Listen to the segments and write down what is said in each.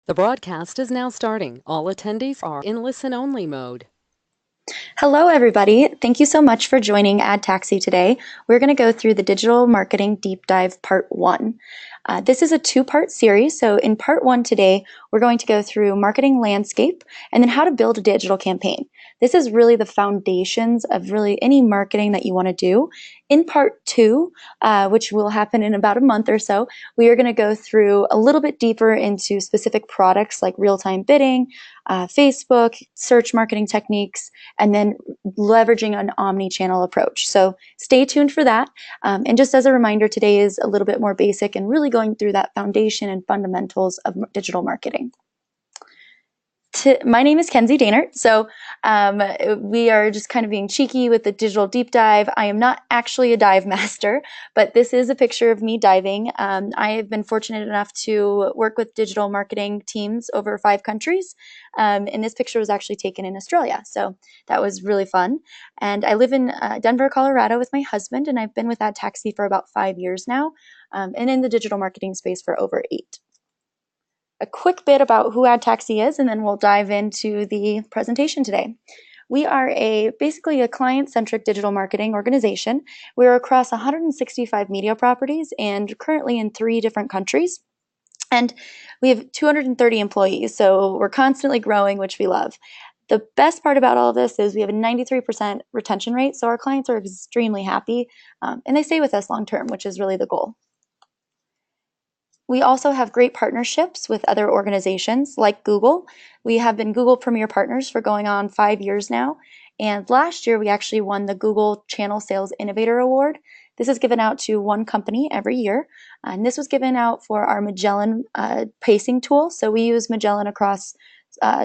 The broadcast is now starting. All attendees are in listen-only mode. Hello, everybody. Thank you so much for joining Ad Taxi today. We're going to go through the Digital Marketing Deep Dive Part 1. This is a two-part series. So in Part 1 today, we're going to go through marketing landscape and then how to build a digital campaign. This is really the foundations of really any marketing that you want to do. In Part 2, which will happen in about a month or so, we are going to go through a little bit deeper into specific products like real-time bidding, Facebook, search marketing techniques, and then leveraging an omnichannel approach. So stay tuned for that. And just as a reminder, today is a little bit more basic and really going through that foundation and fundamentals of digital marketing. My name is Kenzie Dainert. So we are just kind of being cheeky with the digital deep dive. I am not actually a dive master, but this is a picture of me diving. I have been fortunate enough to work with digital marketing teams over 5 countries. And this picture was actually taken in Australia. So that was really fun. And I live in Denver, Colorado with my husband, and I've been with Ad Taxi for about 5 years now, and in the digital marketing space for over 8. A quick bit about who Ad Taxi is, and then we'll dive into the presentation today. We are basically a client-centric digital marketing organization. We're across 165 media properties and currently in 3 different countries. And we have 230 employees, so we're constantly growing, which we love. The best part about all of this is we have a 93% retention rate, so our clients are extremely happy, and they stay with us long term, which is really the goal. We also have great partnerships with other organizations like Google. We have been Google Premier Partners for going on 5 years now. And last year, we actually won the Google Channel Sales Innovator Award. This is given out to one company every year. And this was given out for our Magellan pacing tool. So we use Magellan across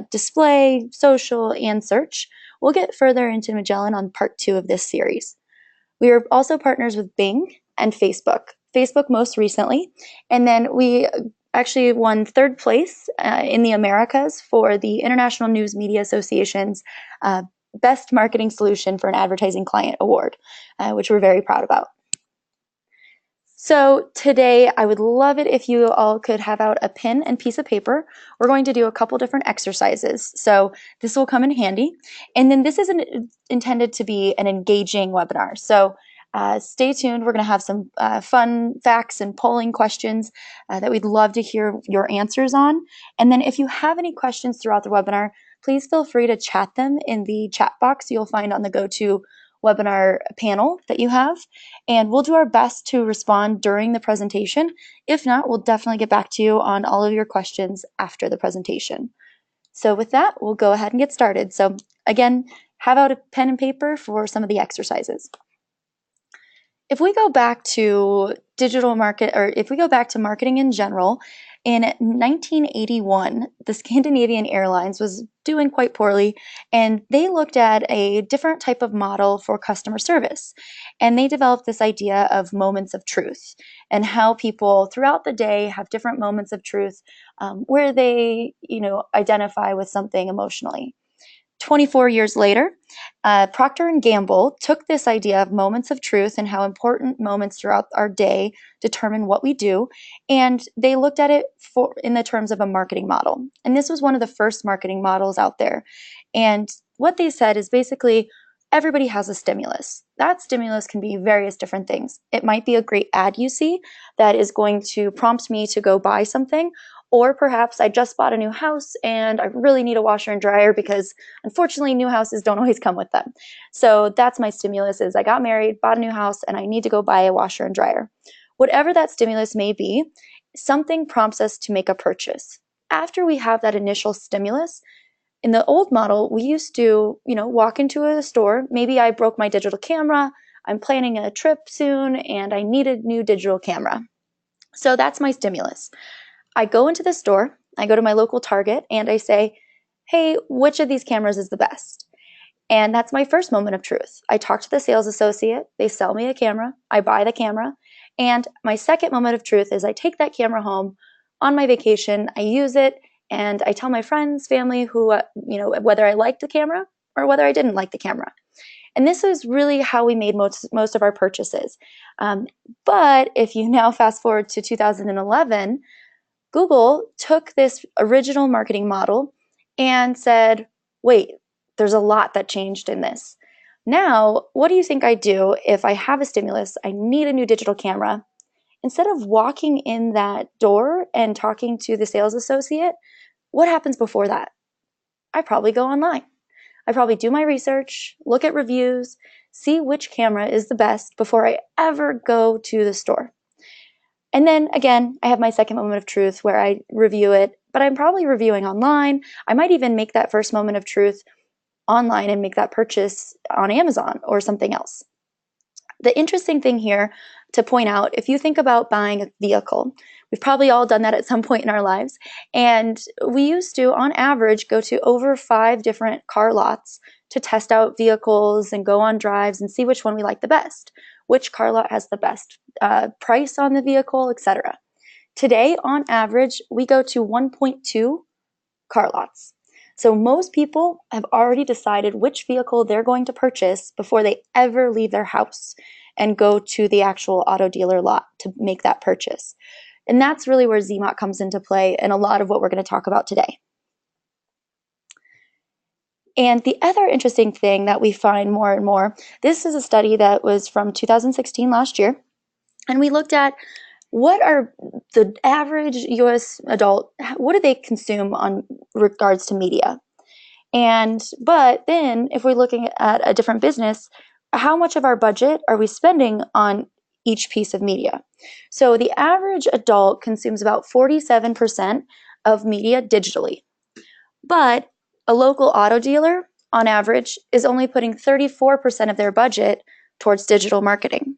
display, social, and search. We'll get further into Magellan on part 2 of this series. We are also partners with Bing and Facebook. Facebook most recently, and then we actually won 3rd place in the Americas for the International News Media Association's Best Marketing Solution for an Advertising Client Award, which we're very proud about. So today, I would love it if you all could have out a pen and piece of paper. We're going to do a couple different exercises, so this will come in handy. And then this is intended to be an engaging webinar. So stay tuned. We're going to have some fun facts and polling questions that we'd love to hear your answers on. And then if you have any questions throughout the webinar, please feel free to chat them in the chat box you'll find on the GoToWebinar panel that you have. And we'll do our best to respond during the presentation. If not, we'll definitely get back to you on all of your questions after the presentation. So with that, we'll go ahead and get started. So again, have out a pen and paper for some of the exercises. If we go back to if we go back to marketing in general, in 1981, the Scandinavian Airlines was doing quite poorly, and they looked at a different type of model for customer service. And they developed this idea of moments of truth and how people throughout the day have different moments of truth where they, identify with something emotionally. 24 years later, Procter & Gamble took this idea of moments of truth and how important moments throughout our day determine what we do, and they looked at it in the terms of a marketing model. And this was one of the first marketing models out there. And what they said is basically everybody has a stimulus. That stimulus can be various different things. It might be a great ad you see that is going to prompt me to go buy something. Or perhaps I just bought a new house and I really need a washer and dryer because unfortunately new houses don't always come with them. So that's my stimulus is I got married, bought a new house, and I need to go buy a washer and dryer. Whatever that stimulus may be, something prompts us to make a purchase. After we have that initial stimulus, in the old model, we used to, walk into a store. Maybe I broke my digital camera. I'm planning a trip soon and I need a new digital camera. So that's my stimulus. I go into the store, I go to my local Target, and I say, hey, which of these cameras is the best? And that's my first moment of truth. I talk to the sales associate, they sell me a camera, I buy the camera, and my second moment of truth is I take that camera home on my vacation, I use it, and I tell my friends, family, who, whether I liked the camera or whether I didn't like the camera. And this is really how we made most of our purchases. But if you now fast forward to 2011, Google took this original marketing model and said, wait, there's a lot that changed in this. Now, what do you think I do if I have a stimulus, I need a new digital camera? Instead of walking in that door and talking to the sales associate, what happens before that? I probably go online. I probably do my research, look at reviews, see which camera is the best before I ever go to the store. And then again, I have my second moment of truth where I review it, but I'm probably reviewing online. I might even make that first moment of truth online and make that purchase on Amazon or something else. The interesting thing here to point out, if you think about buying a vehicle, we've probably all done that at some point in our lives. And we used to, on average, go to over 5 different car lots to test out vehicles and go on drives and see which one we like the best, which car lot has the best price on the vehicle, etc. Today, on average, we go to 1.2 car lots. So most people have already decided which vehicle they're going to purchase before they ever leave their house and go to the actual auto dealer lot to make that purchase. And that's really where ZMOT comes into play and a lot of what we're going to talk about today. And the other interesting thing that we find more and more, this is a study that was from 2016 last year, and we looked at what are the average US adult, what do they consume on regards to media? But then if we're looking at a different business, how much of our budget are we spending on each piece of media? So the average adult consumes about 47% of media digitally, but a local auto dealer on average is only putting 34% of their budget towards digital marketing.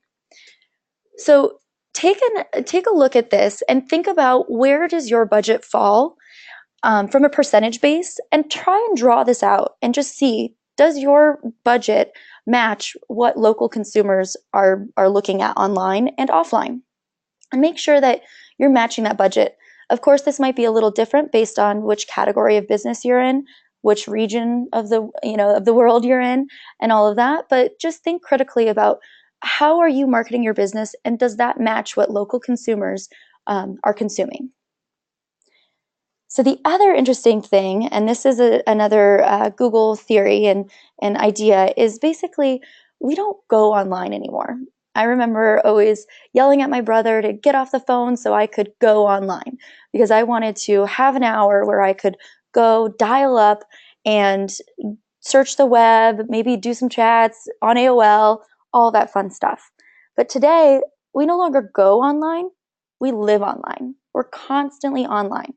So take a look at this and think about, where does your budget fall from a percentage base, and try and draw this out and just see, does your budget match what local consumers are looking at online and offline? And make sure that you're matching that budget. Of course, this might be a little different based on which category of business you're in, which region of the world you're in, and all of that. But just think critically about, how are you marketing your business, and does that match what local consumers are consuming? So the other interesting thing, and this is another Google theory and idea, is basically we don't go online anymore. I remember always yelling at my brother to get off the phone so I could go online, because I wanted to have an hour where I could go dial up and search the web, maybe do some chats on AOL, all that fun stuff. But today, we no longer go online, we live online. We're constantly online.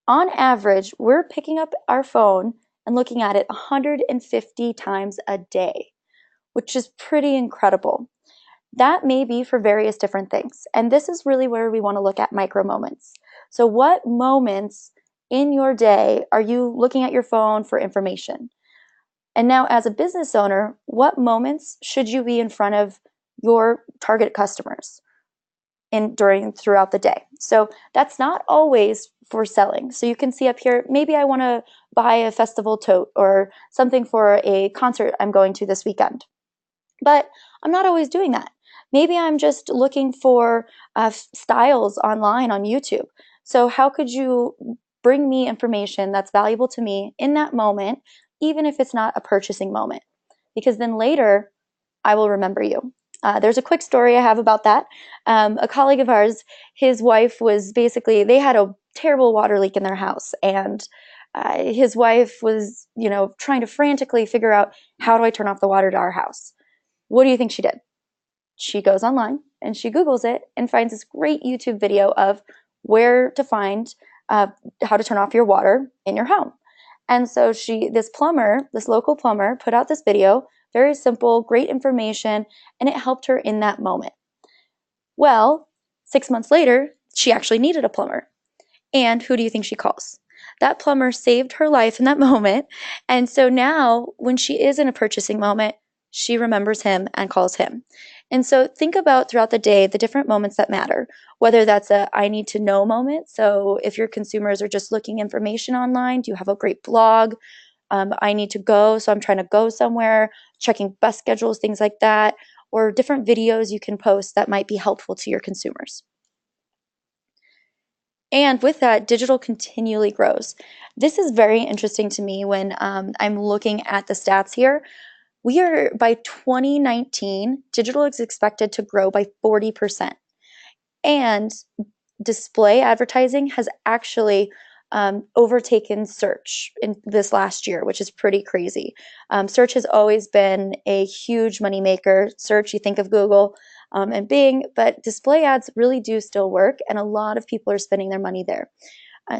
On average, we're picking up our phone and looking at it 150 times a day, which is pretty incredible. That may be for various different things. And this is really where we want to look at micro moments. So what moments in your day are you looking at your phone for information? And now, as a business owner, what moments should you be in front of your target customers throughout the day? So that's not always for selling. So you can see up here, maybe I want to buy a festival tote or something for a concert I'm going to this weekend. But I'm not always doing that. Maybe I'm just looking for styles online on YouTube. So how could you bring me information that's valuable to me in that moment, even if it's not a purchasing moment? Because then later, I will remember you. There's a quick story I have about that. A colleague of ours, his wife was basically, they had a terrible water leak in their house, and his wife was, trying to frantically figure out, how do I turn off the water to our house? What do you think she did? She goes online and she Googles it and finds this great YouTube video of where to find how to turn off your water in your home. And so this local plumber, put out this video, very simple, great information, and it helped her in that moment. Well, 6 months later, she actually needed a plumber. And who do you think she calls? That plumber saved her life in that moment. And so now, when she is in a purchasing moment, she remembers him and calls him. And so think about throughout the day the different moments that matter, whether that's a I need to know moment. So if your consumers are just looking information online, do you have a great blog? I need to go, so I'm trying to go somewhere, checking bus schedules, things like that, or different videos you can post that might be helpful to your consumers. And with that, digital continually grows. This is very interesting to me when I'm looking at the stats here. We are, by 2019, digital is expected to grow by 40%. And display advertising has actually overtaken search in this last year, which is pretty crazy. Search has always been a huge moneymaker. Search, you think of Google and Bing, but display ads really do still work, and a lot of people are spending their money there.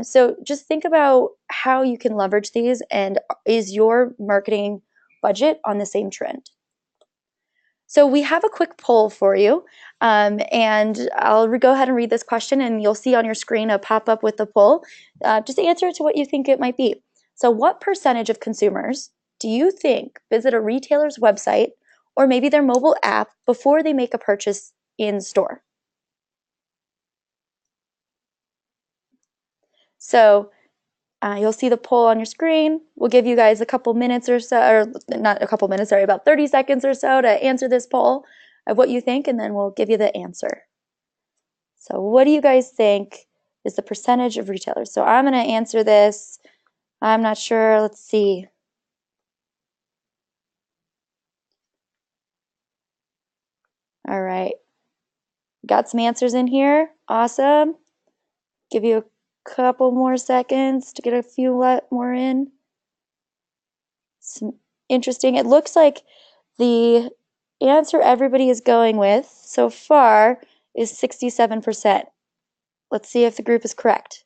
So just think about how you can leverage these, and is your marketing budget on the same trend? So we have a quick poll for you, and I'll go ahead and read this question, and you'll see on your screen a pop-up with the poll. Just answer it to what you think it might be. So what percentage of consumers do you think visit a retailer's website or maybe their mobile app before they make a purchase in store? So you'll see the poll on your screen. We'll give you guys a couple minutes or so, or not a couple minutes, sorry, about 30 seconds or so to answer this poll of what you think, and then we'll give you the answer. So what do you guys think is the percentage of retailers? So I'm going to answer this. I'm not sure. Let's see. All right. Got some answers in here. Awesome. Give you a couple more seconds to get a few more in. Some interesting. It looks like the answer everybody is going with so far is 67%. Let's see if the group is correct.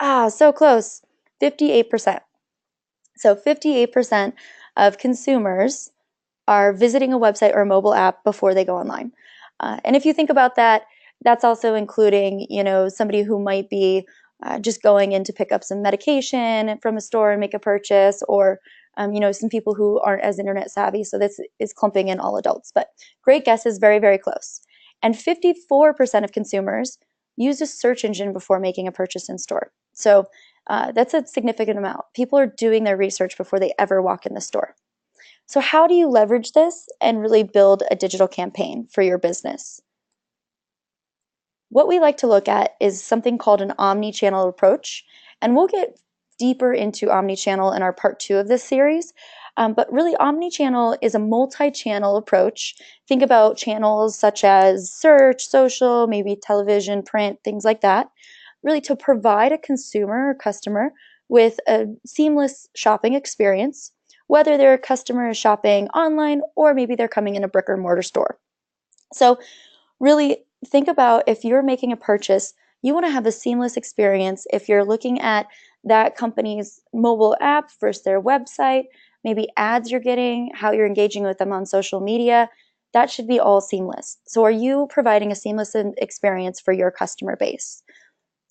So close. 58%. So 58% of consumers are visiting a website or a mobile app before they go online. And if you think about that, that's also including, somebody who might be just going in to pick up some medication from a store and make a purchase, or some people who aren't as internet savvy. So this is clumping in all adults. But great guess is very, very close. And 54% of consumers use a search engine before making a purchase in store. So that's a significant amount. People are doing their research before they ever walk in the store. So how do you leverage this and really build a digital campaign for your business? What we like to look at is something called an omnichannel approach, and we'll get deeper into omnichannel in our part 2 of this series. But really, omnichannel is a multi-channel approach. Think about channels such as search, social, maybe television, print, things like that, really to provide a consumer or customer with a seamless shopping experience, whether their customer is shopping online or maybe they're coming in a brick or mortar store. So really think about, if you're making a purchase, you want to have a seamless experience. If you're looking at that company's mobile app versus their website, maybe ads you're getting, how you're engaging with them on social media, that should be all seamless. So are you providing a seamless experience for your customer base?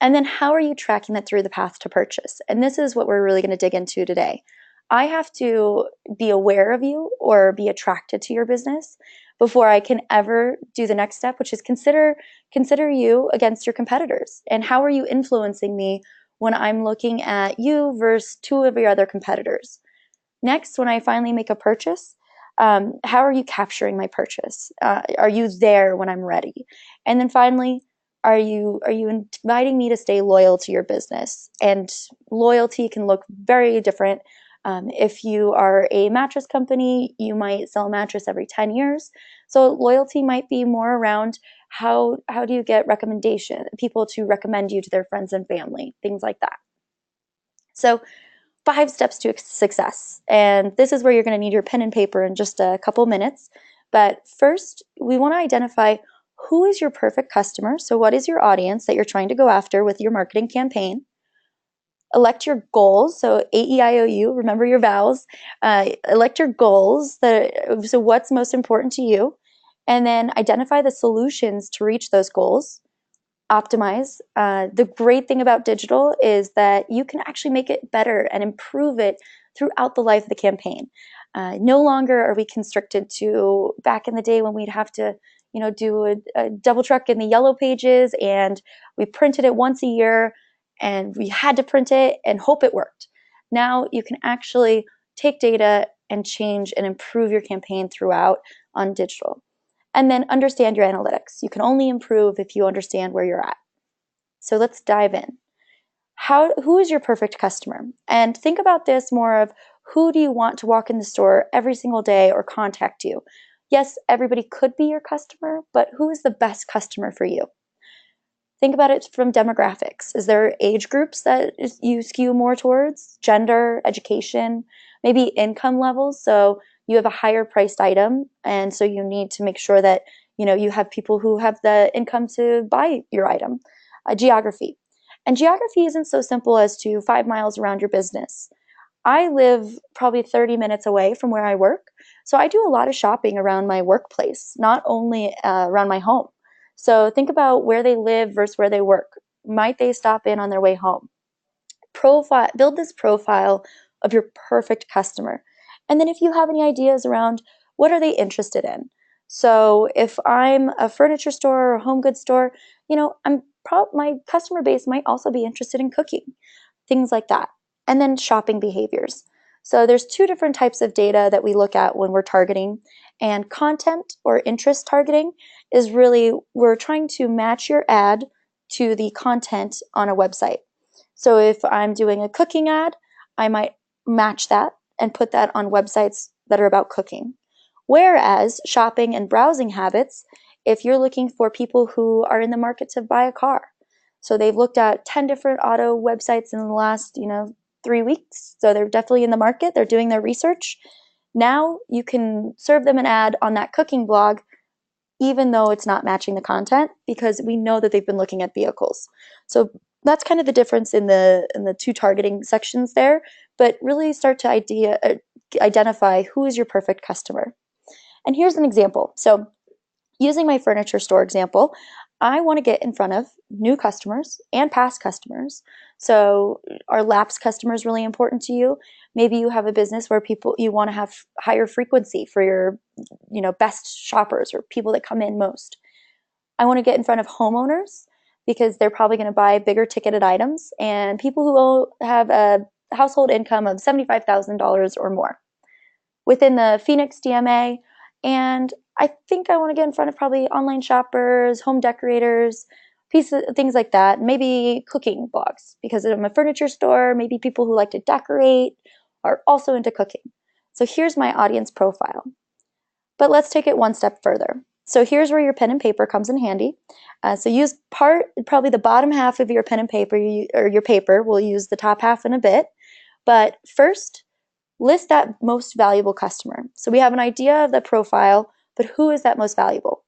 And then how are you tracking that through the path to purchase? And this is what we're really going to dig into today. I have to be aware of you or be attracted to your business before I can ever do the next step, which is consider you against your competitors. And how are you influencing me when I'm looking at you versus 2 of your other competitors? Next, when I finally make a purchase, how are you capturing my purchase? Are you there when I'm ready? And then finally, are you inviting me to stay loyal to your business? And loyalty can look very different. If you are a mattress company, you might sell a mattress every 10 years. So loyalty might be more around how do you get people to recommend you to their friends and family, things like that. So 5 steps to success. And this is where you're going to need your pen and paper in just a couple minutes. But first, we want to identify who is your perfect customer. So what is your audience that you're trying to go after with your marketing campaign? Elect your goals. So AEIOU, remember your vows. Elect your goals. So what's most important to you? And then identify the solutions to reach those goals. Optimize. The great thing about digital is that you can actually make it better and improve it throughout the life of the campaign. No longer are we constricted to back in the day when we'd have to do a double truck in the yellow pages, and we printed it once a year and we had to print it and hope it worked. Now you can actually take data and change and improve your campaign throughout on digital. And then understand your analytics. You can only improve if you understand where you're at. So let's dive in. Who is your perfect customer? And think about this more of, who do you want to walk in the store every single day or contact you? Yes, everybody could be your customer, but who is the best customer for you? Think about it from demographics. Is there age groups that you skew more towards? Gender, education, maybe income levels. So you have a higher priced item, and so you need to make sure that you have people who have the income to buy your item. Geography. And geography isn't so simple as to 5 miles around your business. I live probably 30 minutes away from where I work. So I do a lot of shopping around my workplace, not only around my home. So think about where they live versus where they work. Might they stop in on their way home? Build this profile of your perfect customer. And then if you have any ideas around, what are they interested in? So if I'm a furniture store or a home goods store, my customer base might also be interested in cooking, things like that. And then shopping behaviors. So there's two different types of data that we look at when we're targeting. And content or interest targeting is really, we're trying to match your ad to the content on a website. So if I'm doing a cooking ad, I might match that and put that on websites that are about cooking. Whereas shopping and browsing habits, if you're looking for people who are in the market to buy a car, so they've looked at 10 different auto websites in the last, 3 weeks. So they're definitely in the market. They're doing their research. Now you can serve them an ad on that cooking blog, even though it's not matching the content, because we know that they've been looking at vehicles. So that's kind of the difference in the two targeting sections there. But really start to identify who is your perfect customer. And here's an example. So using my furniture store example, I want to get in front of new customers and past customers. So are lapsed customers really important to you? Maybe you have a business where you want to have higher frequency for your, best shoppers or people that come in most. I want to get in front of homeowners because they're probably going to buy bigger ticketed items, and people who have a household income of $75,000 or more within the Phoenix DMA. And I think I want to get in front of probably online shoppers, home decorators, things like that. Maybe cooking blogs, because I'm a furniture store. Maybe people who like to decorate are also into cooking. So here's my audience profile. But let's take it one step further. So here's where your pen and paper comes in handy. So use probably the bottom half of your pen and paper, or your paper. We'll use the top half in a bit. But first, list that most valuable customer. So we have an idea of the profile, but who is that most valuable?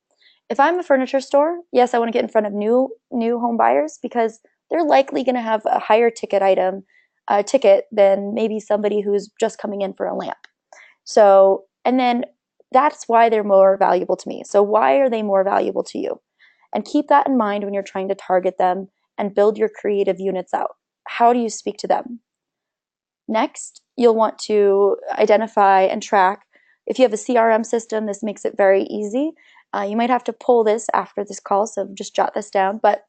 If I'm a furniture store, yes, I want to get in front of new home buyers, because they're likely going to have a higher ticket than maybe somebody who's just coming in for a lamp. So, and then that's why they're more valuable to me. So why are they more valuable to you? And keep that in mind when you're trying to target them and build your creative units out. How do you speak to them? Next, you'll want to identify and track. If you have a CRM system, this makes it very easy. You might have to pull this after this call, so just jot this down. But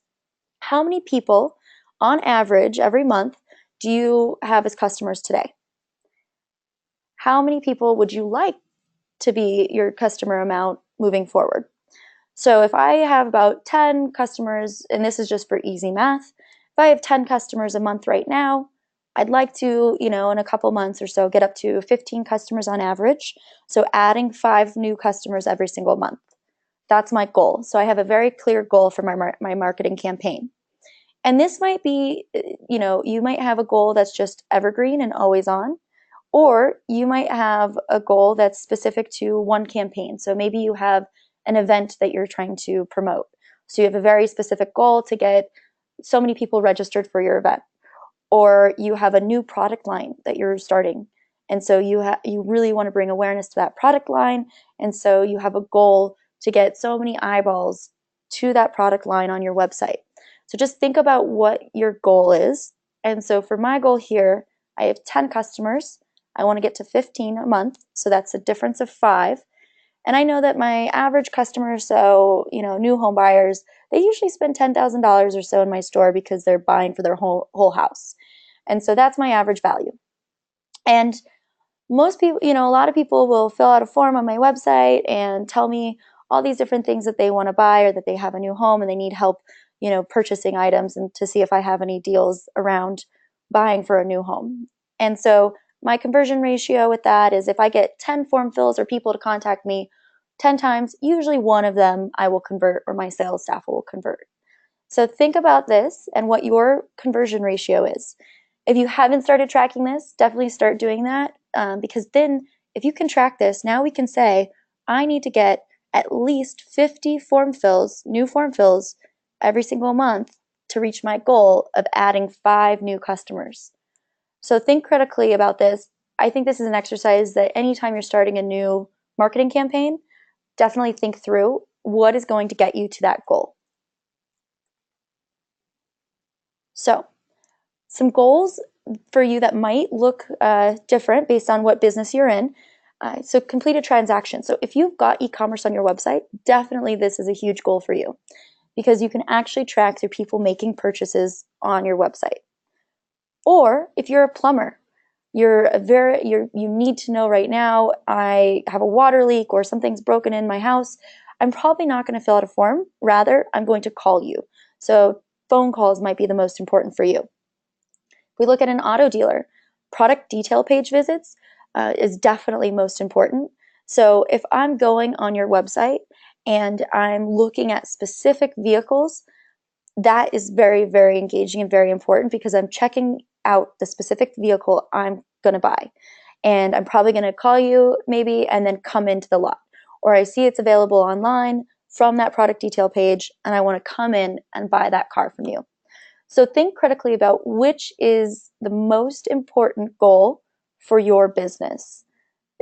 how many people, on average, every month, do you have as customers today? How many people would you like to be your customer amount moving forward? So if I have about 10 customers, and this is just for easy math, if I have 10 customers a month right now, I'd like to, in a couple months or so, get up to 15 customers on average. So adding 5 new customers every single month. That's my goal. So I have a very clear goal for my marketing campaign. And this might be, you might have a goal that's just evergreen and always on, or you might have a goal that's specific to one campaign. So maybe you have an event that you're trying to promote. So you have a very specific goal to get so many people registered for your event. Or you have a new product line that you're starting. And so you really want to bring awareness to that product line. And so you have a goal to get so many eyeballs to that product line on your website. So just think about what your goal is. And so for my goal here, I have 10 customers. I want to get to 15 a month. So that's a difference of 5. And I know that my average customer, so, new home buyers, they usually spend $10,000 or so in my store because they're buying for their whole house. And so that's my average value. And most people, a lot of people will fill out a form on my website and tell me all these different things that they want to buy, or that they have a new home and they need help, purchasing items and to see if I have any deals around buying for a new home. And so my conversion ratio with that is if I get 10 form fills or people to contact me 10 times, usually one of them I will convert or my sales staff will convert. So think about this and what your conversion ratio is. If you haven't started tracking this, definitely start doing that, because then if you can track this, now we can say, I need to get at least 50 form fills, new form fills, every single month to reach my goal of adding 5 new customers. So think critically about this. I think this is an exercise that anytime you're starting a new marketing campaign, definitely think through what is going to get you to that goal. So some goals for you that might look different based on what business you're in. So complete a transaction. So if you've got e-commerce on your website, definitely this is a huge goal for you because you can actually track through people making purchases on your website. Or if you're a plumber, you need to know right now, I have a water leak or something's broken in my house. I'm probably not going to fill out a form. Rather, I'm going to call you. So phone calls might be the most important for you. If we look at an auto dealer, product detail page visits is definitely most important. So if I'm going on your website and I'm looking at specific vehicles, that is very, very engaging and very important because I'm checking out the specific vehicle I'm going to buy. And I'm probably going to call you maybe and then come into the lot. Or I see it's available online from that product detail page and I want to come in and buy that car from you. So think critically about which is the most important goal for your business.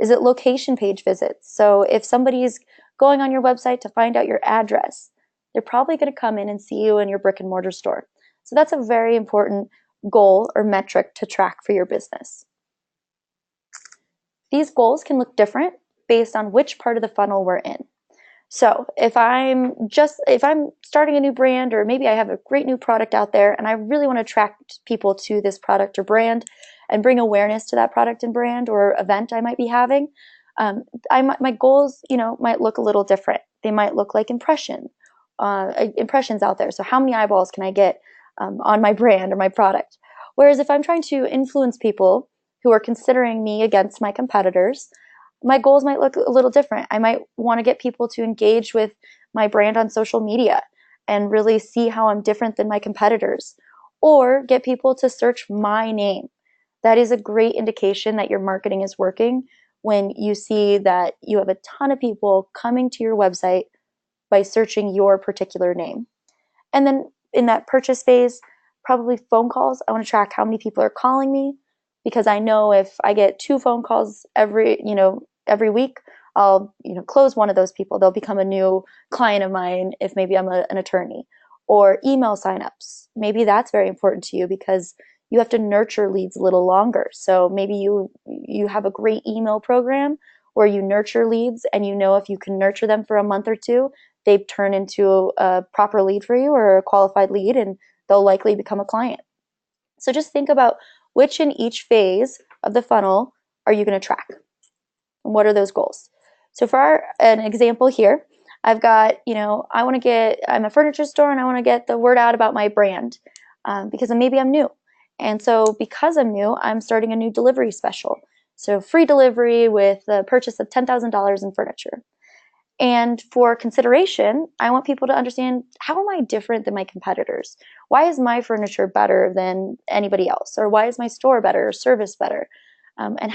Is it location page visits? So if somebody's going on your website to find out your address, they're probably going to come in and see you in your brick and mortar store. So that's a very important goal or metric to track for your business. These goals can look different based on which part of the funnel we're in. So if I'm starting a new brand, or maybe I have a great new product out there and I really want to attract people to this product or brand and bring awareness to that product and brand or event I might be having, my goals, might look a little different. They might look like impressions out there. So how many eyeballs can I get on my brand or my product? Whereas if I'm trying to influence people who are considering me against my competitors, my goals might look a little different. I might want to get people to engage with my brand on social media and really see how I'm different than my competitors, or get people to search my name. That is a great indication that your marketing is working when you see that you have a ton of people coming to your website by searching your particular name. And then in that purchase phase, probably phone calls. I want to track how many people are calling me because I know if I get 2 phone calls every week, I'll close one of those people. They'll become a new client of mine if maybe I'm an attorney. Or email signups. Maybe that's very important to you because you have to nurture leads a little longer. So maybe you have a great email program where you nurture leads and if you can nurture them for a month or 2, they turn into a proper lead for you or a qualified lead and they'll likely become a client. So just think about which in each phase of the funnel are you going to track? And what are those goals? So for an example here, I've got, I'm a furniture store and I want to get the word out about my brand because maybe I'm new. And so because I'm new, I'm starting a new delivery special. So free delivery with the purchase of $10,000 in furniture. And for consideration, I want people to understand, how am I different than my competitors? Why is my furniture better than anybody else? Or why is my store better or service better? And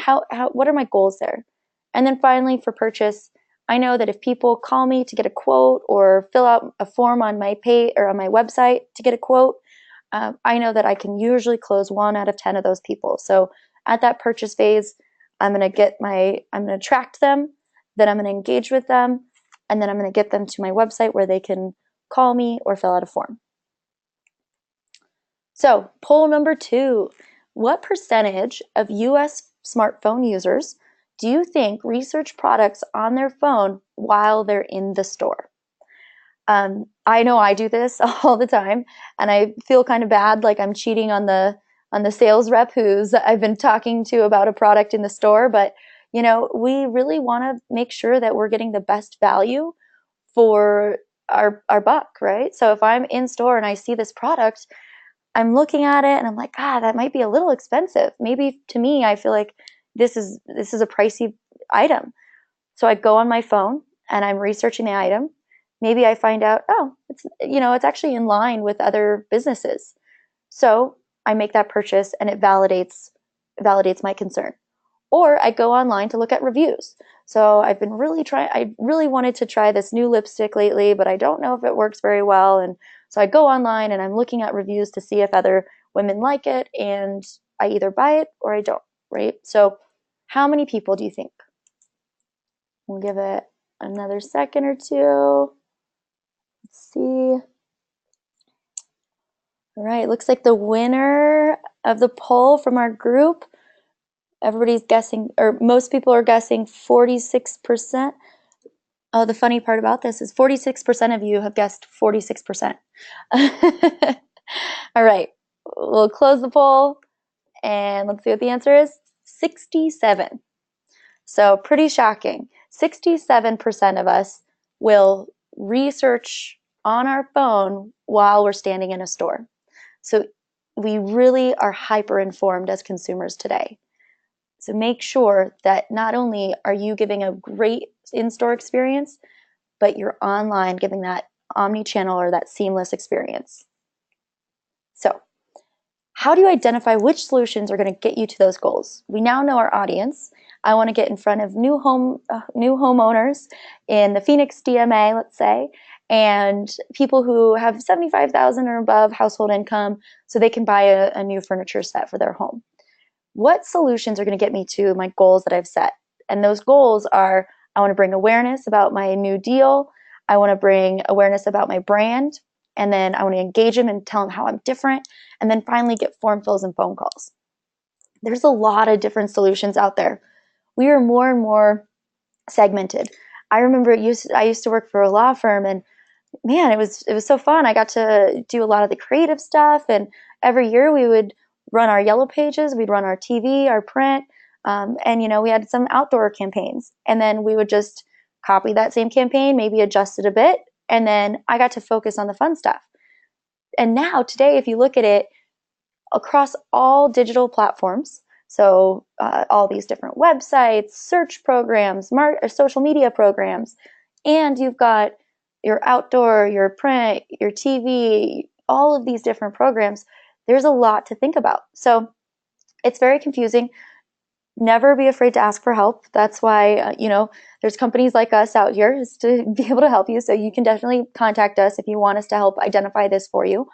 what are my goals there? And then finally, for purchase, I know that if people call me to get a quote or fill out a form on my page or on my website to get a quote, I know that I can usually close 1 out of 10 of those people. So at that purchase phase, I'm going to attract them, then I'm going to engage with them, and then I'm going to get them to my website where they can call me or fill out a form. So poll number 2, what percentage of US smartphone users do you think research products on their phone while they're in the store? I know I do this all the time, and I feel kind of bad, like I'm cheating on the sales rep who's I've been talking to about a product in the store. But we really want to make sure that we're getting the best value for our buck, right? So if I'm in store and I see this product, I'm looking at it and I'm like, that might be a little expensive. Maybe to me, I feel like this is a pricey item. So I go on my phone and I'm researching the item. Maybe I find out, it's actually in line with other businesses. So I make that purchase and it validates my concern. Or I go online to look at reviews. So I really wanted to try this new lipstick lately, but I don't know if it works very well. And so I go online and I'm looking at reviews to see if other women like it, and I either buy it or I don't, right? So how many people do you think? We'll give it another second or two. Let's see. All right, looks like the winner of the poll from our group, everybody's guessing, or most people are guessing 46%. Oh, the funny part about this is 46% of you have guessed 46%. All right, we'll close the poll and let's see what the answer is. 67. So pretty shocking. 67% of us will research on our phone while we're standing in a store. So we really are hyper informed as consumers today. So make sure that not only are you giving a great in-store experience, but you're online giving that omni-channel or that seamless experience. So how do you identify which solutions are going to get you to those goals? We now know our audience. I want to get in front of new homeowners in the Phoenix DMA, let's say, and people who have 75,000 or above household income so they can buy a new furniture set for their home. What solutions are going to get me to my goals that I've set? And those goals are, I want to bring awareness about my new deal. I want to bring awareness about my brand. And then I want to engage them and tell them how I'm different. And then finally get form fills and phone calls. There's a lot of different solutions out there. We are more and more segmented. I remember I used to work for a law firm, and man, it was so fun. I got to do a lot of the creative stuff, and every year we would run our yellow pages, we'd run our TV, our print, and we had some outdoor campaigns, and then we would just copy that same campaign, maybe adjust it a bit, and then I got to focus on the fun stuff. And now today, if you look at it across all digital platforms, so all these different websites, search programs, social media programs, and you've got your outdoor, your print, your TV, all of these different programs, there's a lot to think about. So it's very confusing. Never be afraid to ask for help. That's why, there's companies like us out here is to be able to help you. So you can definitely contact us if you want us to help identify this for you.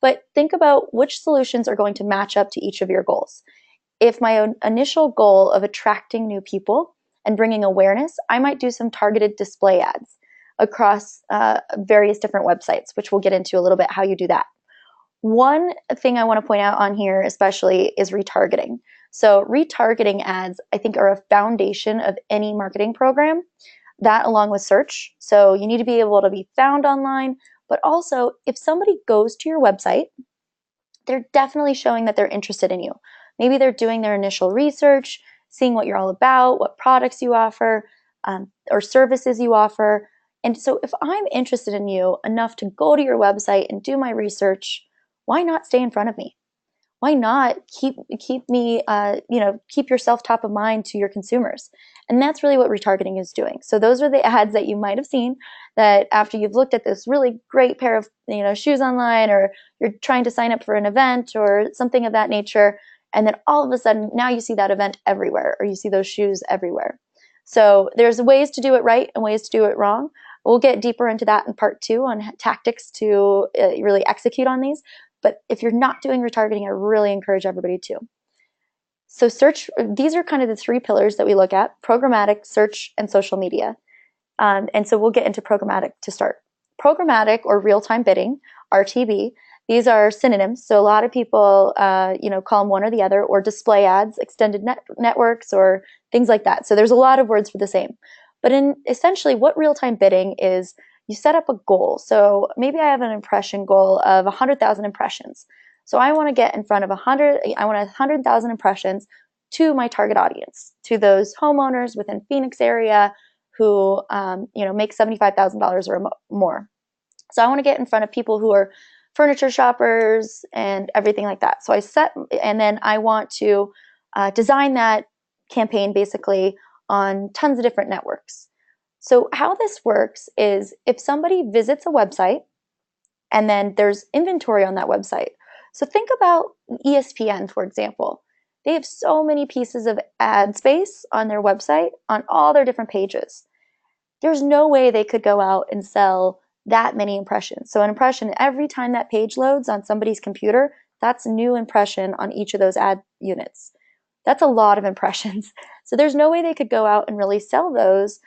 But think about which solutions are going to match up to each of your goals. If my initial goal of attracting new people and bringing awareness, I might do some targeted display ads across various different websites, which we'll get into a little bit how you do that. One thing I want to point out on here especially is retargeting. So retargeting ads, I think, are a foundation of any marketing program, that along with search. So you need to be able to be found online, but also if somebody goes to your website, they're definitely showing that they're interested in you. Maybe they're doing their initial research, seeing what you're all about, what products you offer, or services you offer. And so if I'm interested in you enough to go to your website and do my research, why not stay in front of me? Why not keep me, keep yourself top of mind to your consumers? And that's really what retargeting is doing. So those are the ads that you might have seen that after you've looked at this really great pair of, shoes online, or you're trying to sign up for an event or something of that nature. And then all of a sudden now you see that event everywhere, or you see those shoes everywhere. So there's ways to do it right and ways to do it wrong. We'll get deeper into that in part 2 on tactics to really execute on these. But if you're not doing retargeting, I really encourage everybody to. So these are kind of the 3 pillars that we look at: programmatic, search, and social media. And so we'll get into programmatic to start. Programmatic, or real-time bidding, RTB, these are synonyms. So a lot of people, call them one or the other, or display ads, extended networks, or things like that. So there's a lot of words for the same. But essentially what real-time bidding is, you set up a goal. So maybe I have an impression goal of 100,000 impressions. So I want to get in front of 100,000 impressions to my target audience, to those homeowners within Phoenix area who, make $75,000 or more. So I want to get in front of people who are furniture shoppers and everything like that. So and then I want to design that campaign basically on tons of different networks. So how this works is if somebody visits a website and then there's inventory on that website. So think about ESPN, for example. They have so many pieces of ad space on their website on all their different pages. There's no way they could go out and sell that many impressions. So an impression, every time that page loads on somebody's computer, that's a new impression on each of those ad units. That's a lot of impressions. So there's no way they could go out and really sell those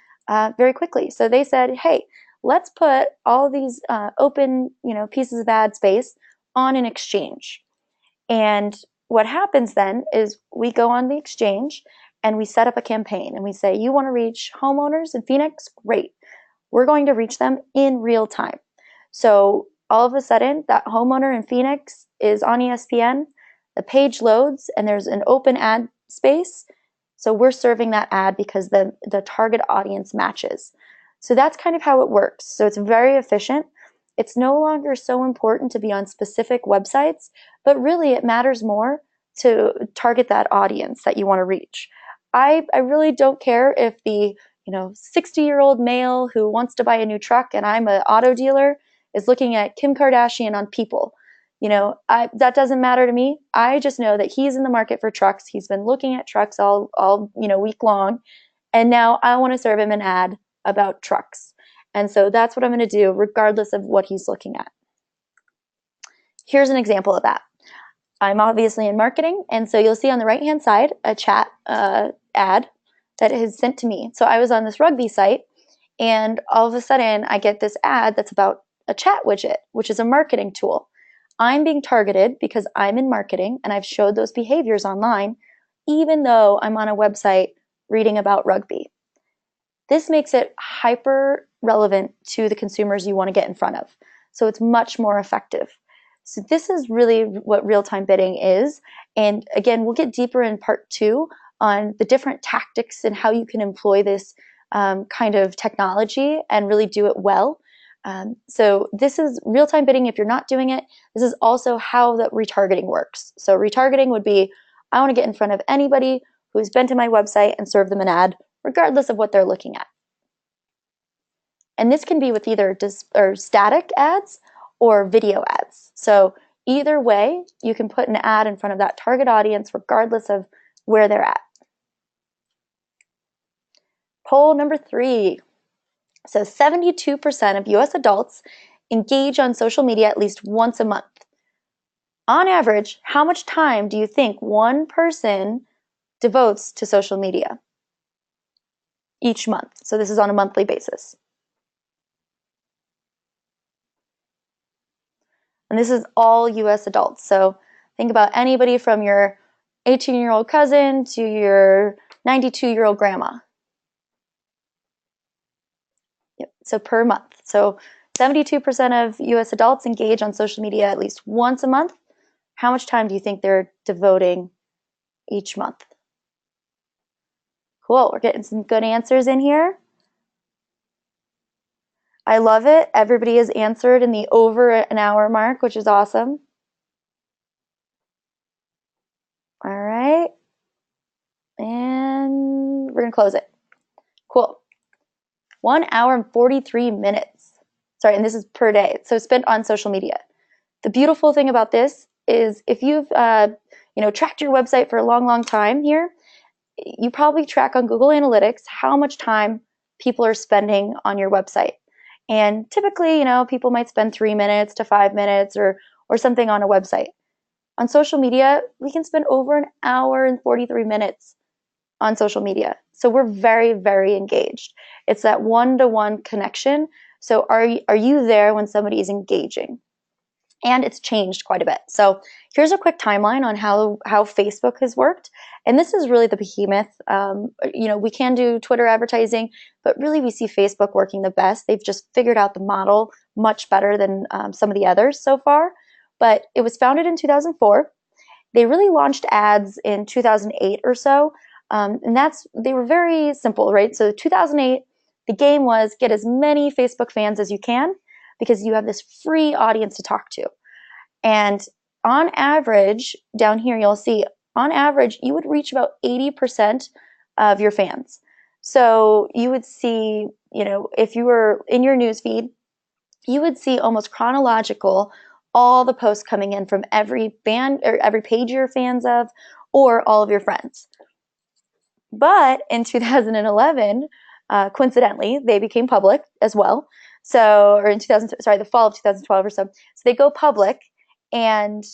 very quickly. So they said, hey, let's put all of these open, pieces of ad space on an exchange. And what happens then is we go on the exchange and we set up a campaign and we say, you want to reach homeowners in Phoenix? Great. We're going to reach them in real time. So all of a sudden, that homeowner in Phoenix is on ESPN, the page loads, and there's an open ad space. So we're serving that ad because the target audience matches. So that's kind of how it works. So it's very efficient. It's no longer so important to be on specific websites, but really it matters more to target that audience that you want to reach. I really don't care if the 60-year-old male who wants to buy a new truck and I'm an auto dealer is looking at Kim Kardashian on People. That doesn't matter to me. I just know that he's in the market for trucks. He's been looking at trucks all week long, and now I want to serve him an ad about trucks. And so that's what I'm going to do regardless of what he's looking at. Here's an example of that. I'm obviously in marketing, and so you'll see on the right-hand side a chat ad that is sent to me. So I was on this rugby site, and all of a sudden I get this ad that's about a chat widget, which is a marketing tool. I'm being targeted because I'm in marketing and I've showed those behaviors online, even though I'm on a website reading about rugby. This makes it hyper relevant to the consumers you want to get in front of. So it's much more effective. So this is really what real-time bidding is. And again, we'll get deeper in part 2 on the different tactics and how you can employ this kind of technology and really do it well. So this is real-time bidding. If you're not doing it, this is also how the retargeting works. So retargeting would be, I want to get in front of anybody who's been to my website and serve them an ad, regardless of what they're looking at. And this can be with either static ads or video ads. So either way, you can put an ad in front of that target audience regardless of where they're at. Poll number 3. So 72% of US adults engage on social media at least once a month. On average, how much time do you think one person devotes to social media each month? So this is on a monthly basis. And this is all US adults. So think about anybody from your 18-year-old cousin to your 92-year-old grandma. Yep. So per month. So 72% of US adults engage on social media at least once a month. How much time do you think they're devoting each month? Cool. We're getting some good answers in here. I love it. Everybody has answered in the over an hour mark, which is awesome. All right. And we're going to close it. Cool. 1 hour and 43 minutes. Sorry, and this is per day. So spent on social media. The beautiful thing about this is if you've tracked your website for a long, long time here, you probably track on Google Analytics how much time people are spending on your website. And typically, people might spend 3 minutes to 5 minutes or something on a website. On social media, we can spend over 1 hour and 43 minutes on social media. So we're very, very engaged. It's that one-to-one connection. So are you there when somebody is engaging? And it's changed quite a bit. So here's a quick timeline on how Facebook has worked. And this is really the behemoth. We can do Twitter advertising, but really we see Facebook working the best. They've just figured out the model much better than some of the others so far. But it was founded in 2004. They really launched ads in 2008 or so. And they were very simple, right? So 2008, the game was get as many Facebook fans as you can, because you have this free audience to talk to. And on average, down here, you'll see on average, you would reach about 80% of your fans. So you would see, if you were in your news feed, you would see almost chronological all the posts coming in from every band or every page you're fans of, or all of your friends. But in 2011, coincidentally, they became public as well. So, or in the fall of 2012 or so. So they go public, and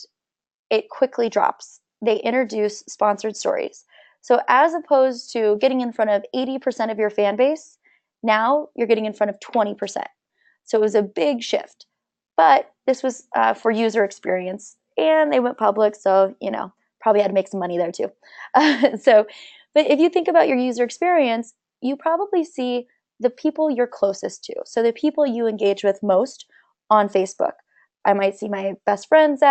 it quickly drops. They introduce sponsored stories. So as opposed to getting in front of 80% of your fan base, now you're getting in front of 20%. So it was a big shift. But this was for user experience, and they went public, so probably had to make some money there too. But if you think about your user experience, you probably see the people you're closest to. So the people you engage with most on Facebook. I might see my best friend's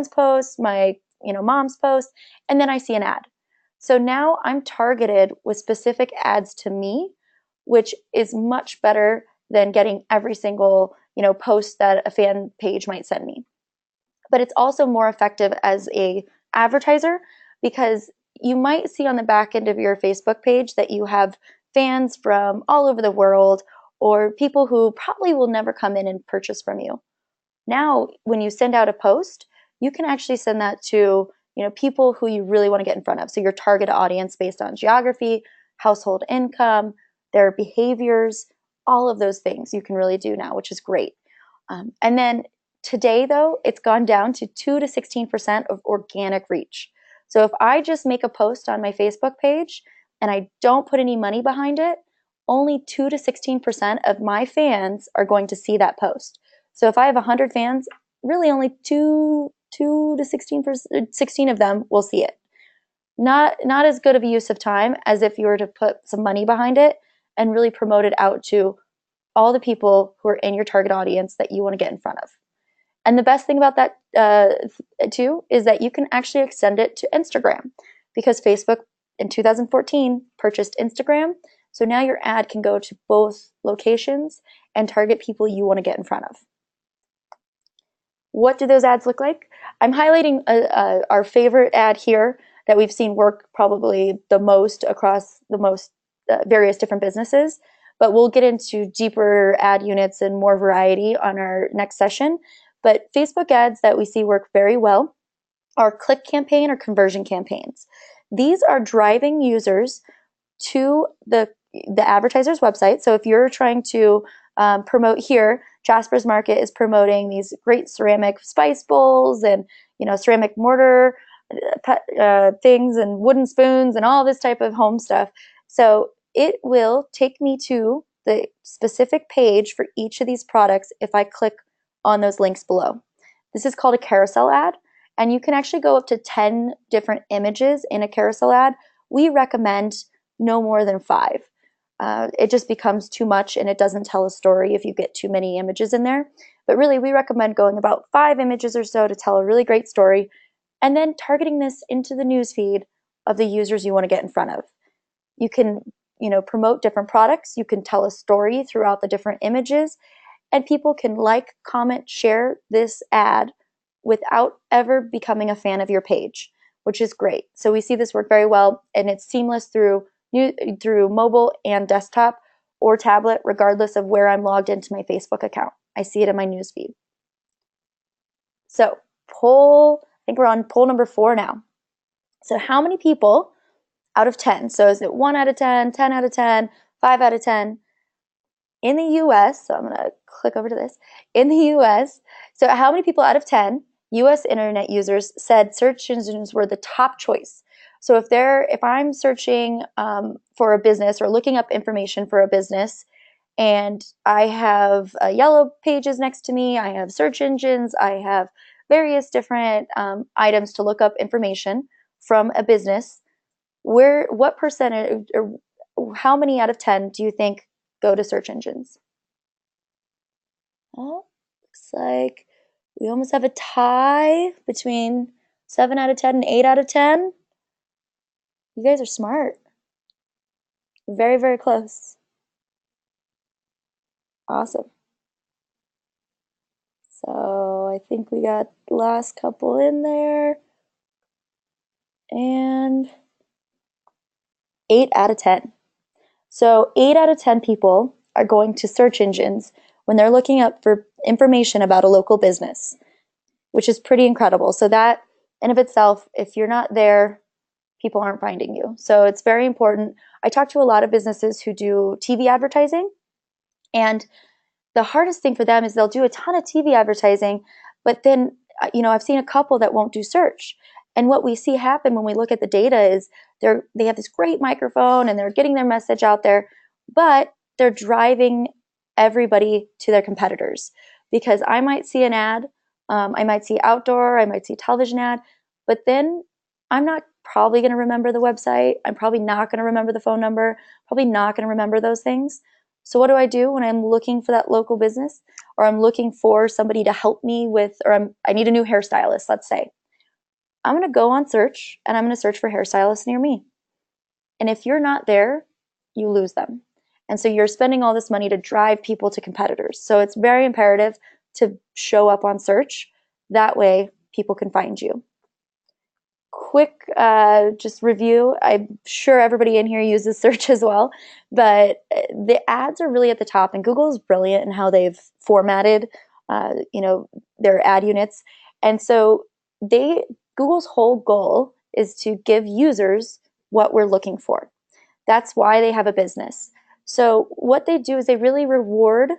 post, my mom's post, and then I see an ad. So now I'm targeted with specific ads to me, which is much better than getting every single post that a fan page might send me. But it's also more effective as a advertiser, because you might see on the back end of your Facebook page that you have fans from all over the world, or people who probably will never come in and purchase from you. Now, when you send out a post, you can actually send that to people who you really want to get in front of. So your target audience based on geography, household income, their behaviors, all of those things you can really do now, which is great. And then today, though, it's gone down to 2 to 16% of organic reach. So if I just make a post on my Facebook page and I don't put any money behind it, only 2 to 16% of my fans are going to see that post. So if I have 100 fans, really only 2 to 16 of them will see it. Not as good of a use of time as if you were to put some money behind it and really promote it out to all the people who are in your target audience that you want to get in front of. And the best thing about that too is that you can actually extend it to Instagram, because Facebook in 2014 purchased Instagram. So now your ad can go to both locations and target people you want to get in front of. What do those ads look like? I'm highlighting our favorite ad here that we've seen work probably the most across the most various different businesses, but we'll get into deeper ad units and more variety on our next session. But Facebook ads that we see work very well are click campaign or conversion campaigns. These are driving users to the advertiser's website. So if you're trying to promote here, Jasper's Market is promoting these great ceramic spice bowls and ceramic mortar things and wooden spoons and all this type of home stuff. So it will take me to the specific page for each of these products if I click on those links below. This is called a carousel ad, and you can actually go up to 10 different images in a carousel ad. We recommend no more than 5. It just becomes too much and it doesn't tell a story if you get too many images in there. But really, we recommend going about 5 images or so to tell a really great story, and then targeting this into the newsfeed of the users you want to get in front of. You can, promote different products. You can tell a story throughout the different images, and people can like, comment, share this ad without ever becoming a fan of your page, which is great. So we see this work very well, and it's seamless through mobile and desktop or tablet, regardless of where I'm logged into my Facebook account. I see it in my newsfeed. So I think we're on poll number 4 now. So how many people out of 10, so is it 1 out of 10, 10 out of 10, 5 out of 10, in the US, so I'm going to click over to this, in the US, so how many people out of 10 US internet users said search engines were the top choice? So if I'm searching for a business or looking up information for a business, and I have yellow pages next to me, I have search engines, I have various different items to look up information from a business, what percentage or how many out of 10 do you think go to search engines? Oh, looks like we almost have a tie between 7 out of 10 and 8 out of 10. You guys are smart. Very, very close. Awesome. So I think we got the last couple in there. And 8 out of 10. So 8 out of 10 people are going to search engines when they're looking up for information about a local business, which is pretty incredible. So that in of itself, if you're not there, people aren't finding you. So it's very important. I talk to a lot of businesses who do TV advertising, and the hardest thing for them is they'll do a ton of TV advertising, but then, I've seen a couple that won't do search. And what we see happen when we look at the data is they have this great microphone and they're getting their message out there, but they're driving everybody to their competitors. Because I might see an ad, I might see outdoor, I might see television ad, but then I'm not probably going to remember the website. I'm probably not going to remember the phone number, probably not going to remember those things. So what do I do when I'm looking for that local business, or I'm looking for somebody to help me with, or I need a new hairstylist, let's say. I'm going to go on search and I'm going to search for hairstylists near me. And if you're not there, you lose them. And so you're spending all this money to drive people to competitors. So it's very imperative to show up on search. That way people can find you. Quick just review. I'm sure everybody in here uses search as well, but the ads are really at the top, and Google is brilliant in how they've formatted, their ad units. And so Google's whole goal is to give users what we're looking for. That's why they have a business. So what they do is they really reward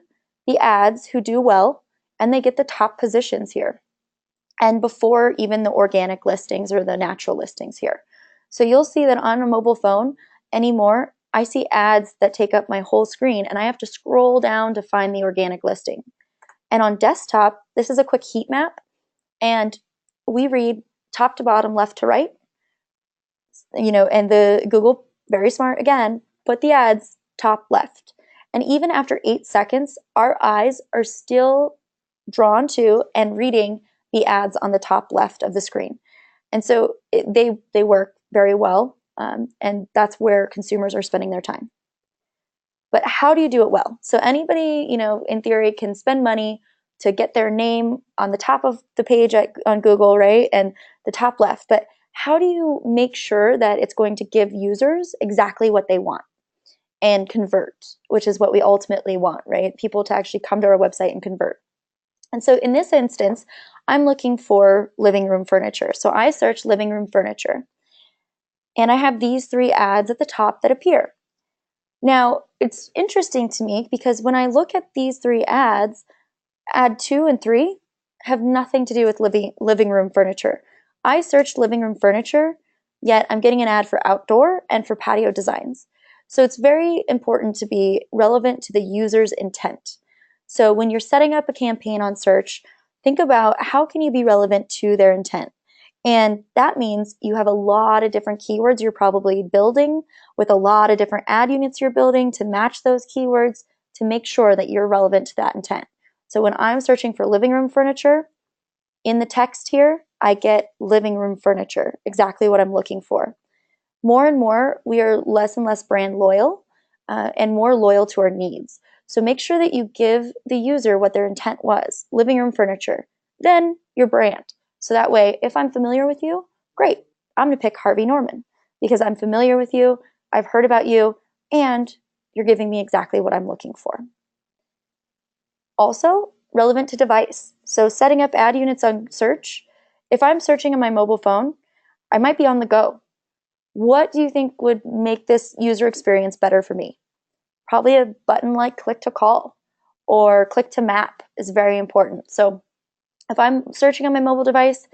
the ads who do well, and they get the top positions here, and before even the organic listings or the natural listings here. So you'll see that on a mobile phone anymore, I see ads that take up my whole screen, and I have to scroll down to find the organic listing. And on desktop, this is a quick heat map, and we read top to bottom, left to right, and the Google, very smart again, put the ads top left. And even after 8 seconds, our eyes are still drawn to and reading the ads on the top left of the screen. And so they work very well, and that's where consumers are spending their time. But how do you do it well? So anybody, in theory, can spend money to get their name on the top of the page on Google, right? And the top left. But how do you make sure that it's going to give users exactly what they want and convert, which is what we ultimately want, right? People to actually come to our website and convert. And so in this instance, I'm looking for living room furniture. So I search living room furniture, and I have these 3 ads at the top that appear. Now, it's interesting to me because when I look at these 3 ads, ad 2 and 3 have nothing to do with living room furniture. I searched living room furniture, yet I'm getting an ad for outdoor and for patio designs. So it's very important to be relevant to the user's intent. So when you're setting up a campaign on search, think about how can you be relevant to their intent. And that means you have a lot of different keywords you're probably building, with a lot of different ad units you're building to match those keywords to make sure that you're relevant to that intent. So when I'm searching for living room furniture, in the text here, I get living room furniture, exactly what I'm looking for. More and more, we are less and less brand loyal, and more loyal to our needs. So make sure that you give the user what their intent was, living room furniture, then your brand. So that way, if I'm familiar with you, great, I'm going to pick Harvey Norman because I'm familiar with you, I've heard about you, and you're giving me exactly what I'm looking for. Also, relevant to device. So setting up ad units on search. If I'm searching on my mobile phone, I might be on the go. What do you think would make this user experience better for me? Probably a button like click to call or click to map is very important. So if I'm searching on my mobile device,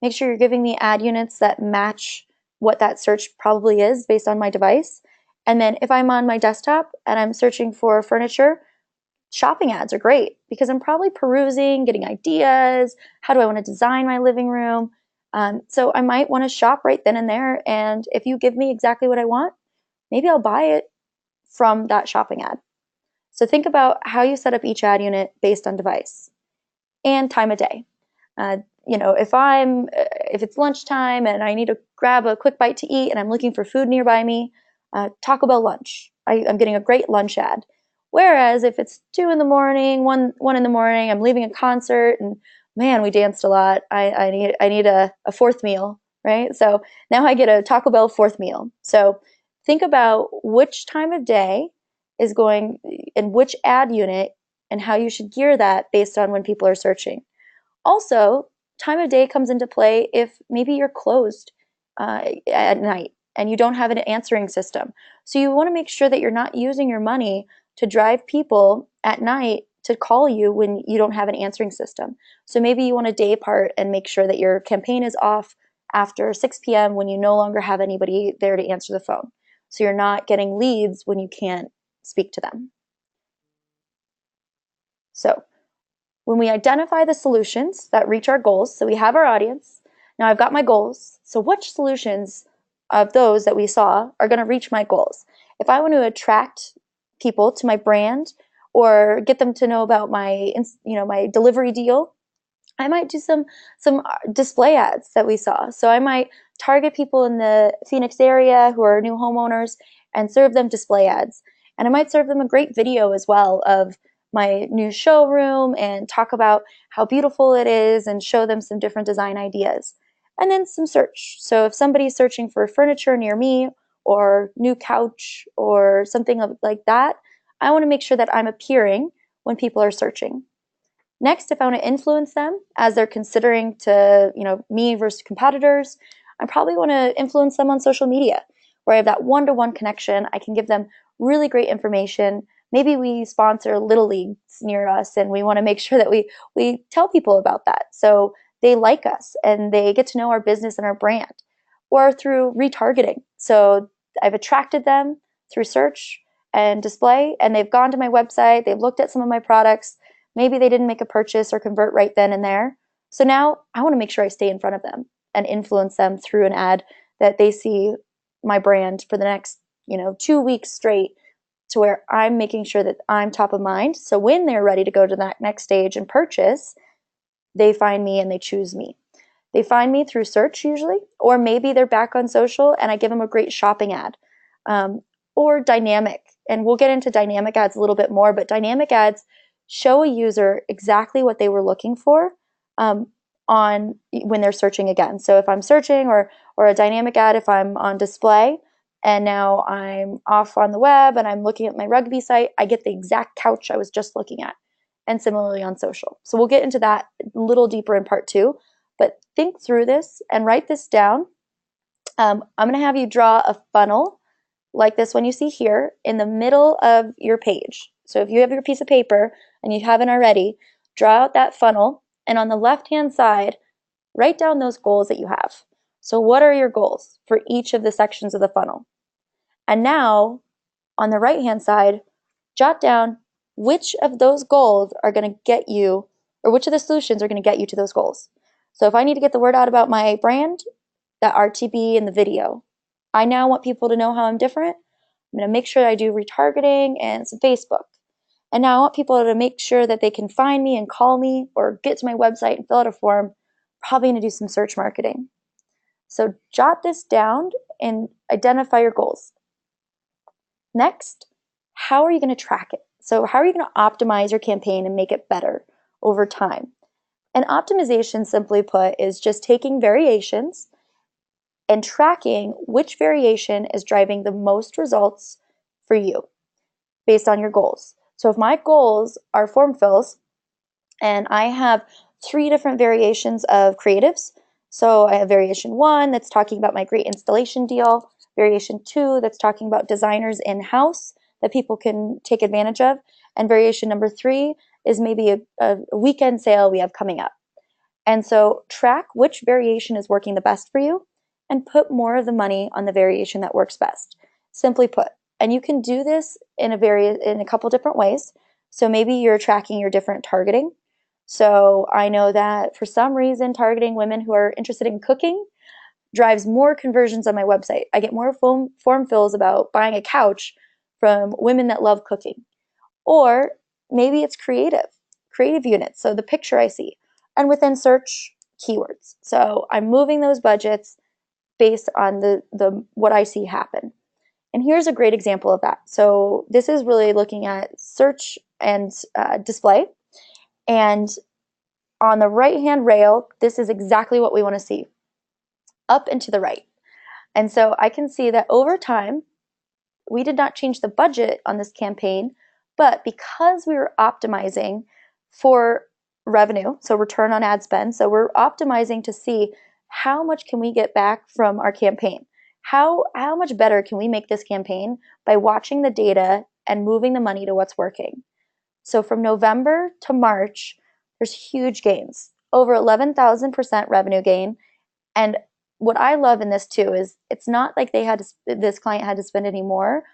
make sure you're giving me ad units that match what that search probably is based on my device. And then if I'm on my desktop and I'm searching for furniture, shopping ads are great because I'm probably perusing, getting ideas. How do I want to design my living room? So I might want to shop right then and there. And if you give me exactly what I want, maybe I'll buy it from that shopping ad. So think about how you set up each ad unit based on device and time of day. If it's lunchtime and I need to grab a quick bite to eat and I'm looking for food nearby me, Taco Bell lunch. I'm getting a great lunch ad. Whereas if it's 2 in the morning, one in the morning, I'm leaving a concert and man, we danced a lot. I need a fourth meal, right? So now I get a Taco Bell fourth meal. So think about which time of day is going and which ad unit and how you should gear that based on when people are searching. Also, time of day comes into play if maybe you're closed at night and you don't have an answering system. So you want to make sure that you're not using your money to drive people at night to call you when you don't have an answering system. So maybe you want to day part and make sure that your campaign is off after 6 p.m. when you no longer have anybody there to answer the phone. So you're not getting leads when you can't speak to them. So when we identify the solutions that reach our goals, so we have our audience, now I've got my goals. So which solutions of those that we saw are going to reach my goals? If I want to attract people to my brand or get them to know about my delivery deal, I might do some display ads that we saw. So I might target people in the Phoenix area who are new homeowners and serve them display ads. And I might serve them a great video as well of my new showroom and talk about how beautiful it is and show them some different design ideas. And then some search. So if somebody's searching for furniture near me or new couch or something like that, I want to make sure that I'm appearing when people are searching. Next, if I want to influence them as they're considering to, me versus competitors, I probably want to influence them on social media where I have that one-to-one connection. I can give them really great information. Maybe we sponsor little leagues near us and we want to make sure that we tell people about that so they like us and they get to know our business and our brand. Or through retargeting. So I've attracted them through search and display, and they've gone to my website, they've looked at some of my products. Maybe they didn't make a purchase or convert right then and there. So now I want to make sure I stay in front of them and influence them through an ad that they see my brand for the next, 2 weeks straight to where I'm making sure that I'm top of mind. So when they're ready to go to that next stage and purchase, they find me and they choose me. They find me through search usually, or maybe they're back on social and I give them a great shopping ad. Or dynamic. And we'll get into dynamic ads a little bit more, but dynamic ads show a user exactly what they were looking for on when they're searching again. So if I'm searching or a dynamic ad, if I'm on display and now I'm off on the web and I'm looking at my rugby site, I get the exact couch I was just looking at. And similarly on social. So we'll get into that a little deeper in part 2. But think through this and write this down. I'm going to have you draw a funnel like this one you see here in the middle of your page. So if you have your piece of paper and you haven't already, draw out that funnel and on the left-hand side, write down those goals that you have. So what are your goals for each of the sections of the funnel? And now on the right-hand side, jot down which of those goals are going to get you, or which of the solutions are going to get you to those goals. So if I need to get the word out about my brand, that RTB in the video. I now want people to know how I'm different. I'm going to make sure I do retargeting and some Facebook. And now I want people to make sure that they can find me and call me or get to my website and fill out a form. Probably going to do some search marketing. So jot this down and identify your goals. Next, how are you going to track it? So how are you going to optimize your campaign and make it better over time? And optimization, simply put, is just taking variations and tracking which variation is driving the most results for you based on your goals. So if my goals are form fills and I have 3 different variations of creatives, so I have variation 1 that's talking about my great installation deal, variation 2 that's talking about designers in-house that people can take advantage of, and variation number 3 is maybe a weekend sale we have coming up. And so track which variation is working the best for you and put more of the money on the variation that works best. Simply put. And you can do this in a couple different ways. So maybe you're tracking your different targeting. So I know that for some reason targeting women who are interested in cooking drives more conversions on my website. I get more form fills about buying a couch from women that love cooking. Or maybe it's creative units, so the picture I see. And within search, keywords. So I'm moving those budgets based on the what I see happen. And here's a great example of that. So this is really looking at search and display. And on the right-hand rail, this is exactly what we want to see, up and to the right. And so I can see that over time, we did not change the budget on this campaign, but because we were optimizing for revenue, so return on ad spend, so we're optimizing to see how much can we get back from our campaign. How much better can we make this campaign by watching the data and moving the money to what's working? So from November to March, there's huge gains, over 11,000% revenue gain. And what I love in this too is it's not like this client had to spend any more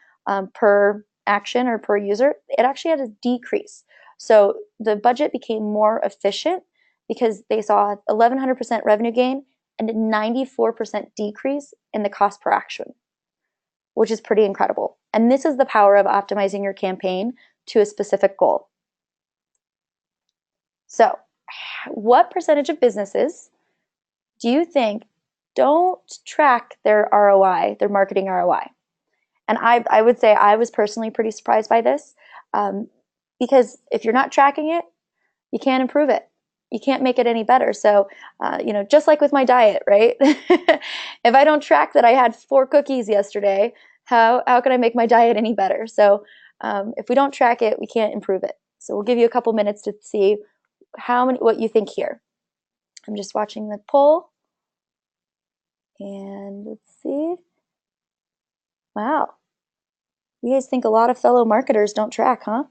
per action or per user. It actually had a decrease. So the budget became more efficient because they saw 1,100% revenue gain and a 94% decrease in the cost per action, which is pretty incredible. And this is the power of optimizing your campaign to a specific goal. So, what percentage of businesses do you think don't track their ROI, their marketing ROI? And I would say I was personally pretty surprised by this because if you're not tracking it, you can't improve it. You can't make it any better. So, just like with my diet, right? If I don't track that I had 4 cookies yesterday, how can I make my diet any better? So, if we don't track it, we can't improve it. So we'll give you a couple minutes to see what you think here. I'm just watching the poll. And let's see. Wow. You guys think a lot of fellow marketers don't track, huh?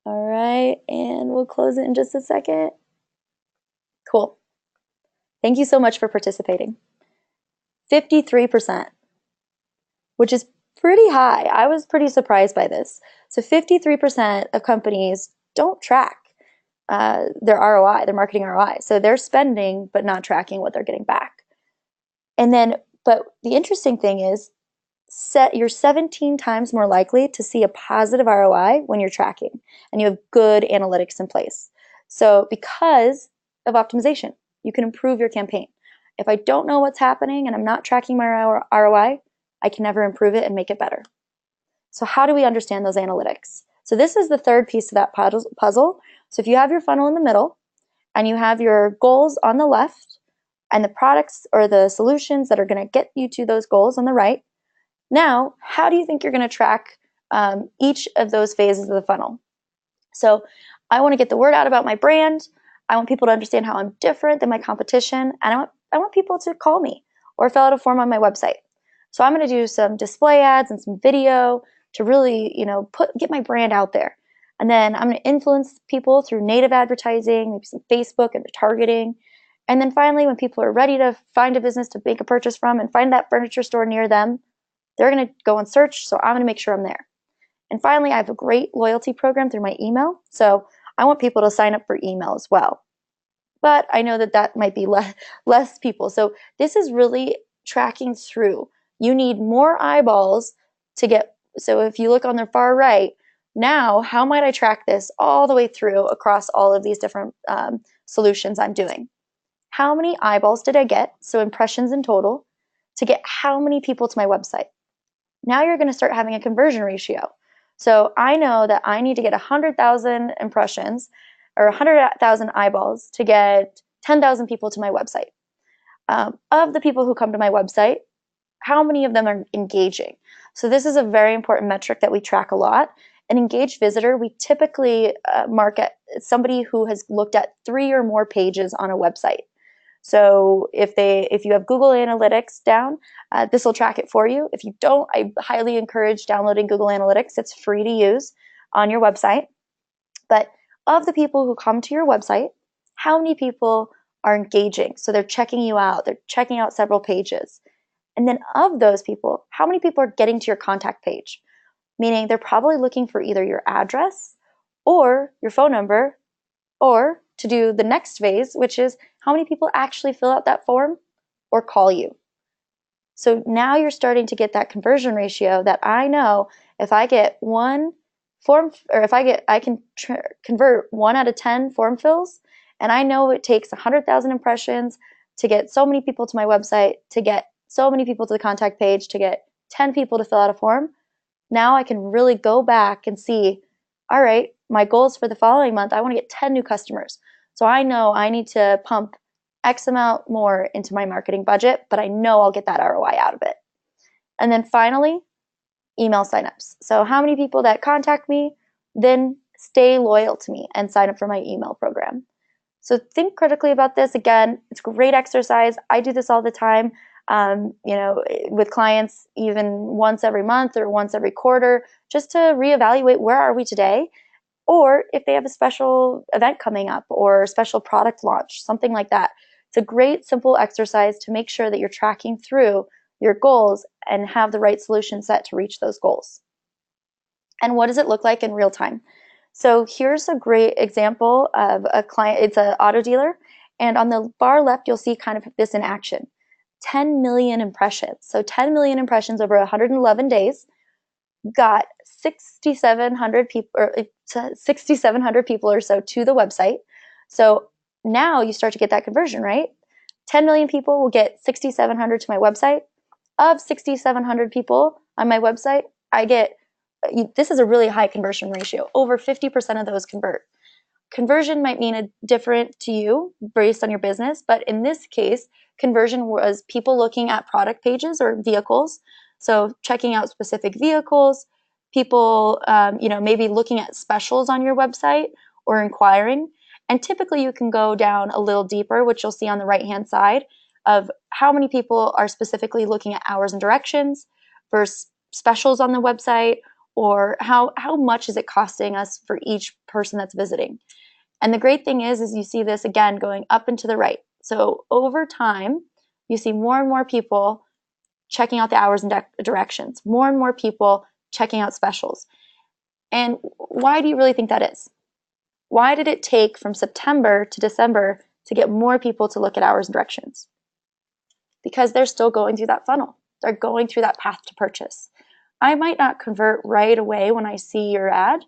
All right, and we'll close it in just a second. Cool. Thank you so much for participating. 53%, which is pretty high. I was pretty surprised by this. So 53% of companies don't track their ROI, their marketing ROI. So they're spending but not tracking what they're getting back. But the interesting thing is, you're 17 times more likely to see a positive ROI when you're tracking and you have good analytics in place. So because of optimization, you can improve your campaign. If I don't know what's happening and I'm not tracking my ROI, I can never improve it and make it better. So how do we understand those analytics? So this is the third piece of that puzzle. So if you have your funnel in the middle and you have your goals on the left and the products or the solutions that are going to get you to those goals on the right, now, how do you think you're going to track each of those phases of the funnel? So I want to get the word out about my brand. I want people to understand how I'm different than my competition. And I want people to call me or fill out a form on my website. So I'm going to do some display ads and some video to really, get my brand out there. And then I'm going to influence people through native advertising, maybe some Facebook and retargeting. And then finally, when people are ready to find a business to make a purchase from and find that furniture store near them, they're going to go and search, so I'm going to make sure I'm there. And finally, I have a great loyalty program through my email, so I want people to sign up for email as well. But I know that might be less people. So this is really tracking through. You need more eyeballs to get, so if you look on the far right, now how might I track this all the way through across all of these different solutions I'm doing? How many eyeballs did I get, so impressions in total, to get how many people to my website? Now you're going to start having a conversion ratio. So I know that I need to get 100,000 impressions or 100,000 eyeballs to get 10,000 people to my website. Of the people who come to my website, how many of them are engaging? So this is a very important metric that we track a lot. An engaged visitor, we typically mark at somebody who has looked at 3 or more pages on a website. So if you have Google Analytics down, this will track it for you. If you don't, I highly encourage downloading Google Analytics. It's free to use on your website. But of the people who come to your website, how many people are engaging? So they're checking you out. They're checking out several pages. And then of those people, how many people are getting to your contact page? Meaning they're probably looking for either your address or your phone number, or to do the next phase, which is how many people actually fill out that form or call you. So now you're starting to get that conversion ratio that I know if I get one form, or if I can convert 1 out of 10 form fills, and I know it takes 100,000 impressions to get so many people to my website to get so many people to the contact page to get 10 people to fill out a form. Now I can really go back and see, all right, my goals for the following month, I want to get 10 new customers. So I know I need to pump X amount more into my marketing budget, but I know I'll get that ROI out of it. And then finally, email signups. So how many people that contact me then stay loyal to me and sign up for my email program? So think critically about this. Again, it's a great exercise. I do this all the time, with clients, even once every month or once every quarter, just to reevaluate where are we today, or if they have a special event coming up or a special product launch, something like that. It's a great, simple exercise to make sure that you're tracking through your goals and have the right solution set to reach those goals. And what does it look like in real time? So here's a great example of a client. It's an auto dealer. And on the far left, you'll see kind of this in action. 10 million impressions. So 10 million impressions over 111 days got 6,700 people, or 6,700 people or so to the website. So now you start to get that conversion, right? 10 million people will get 6,700 to my website. Of 6,700 people on my website, I get, this is a really high conversion ratio. Over 50% of those convert. Conversion might mean a different to you based on your business, but in this case, conversion was people looking at product pages or vehicles. So checking out specific vehicles, people, maybe looking at specials on your website or inquiring. And typically you can go down a little deeper, which you'll see on the right-hand side, of how many people are specifically looking at hours and directions versus specials on the website, or how much is it costing us for each person that's visiting. And the great thing is you see this again going up and to the right. So over time, you see more and more people checking out the hours and directions, more and more people checking out specials. And why do you really think that is? Why did it take from September to December to get more people to look at hours and directions? Because they're still going through that funnel. They're going through that path to purchase. I might not convert right away when I see your ad,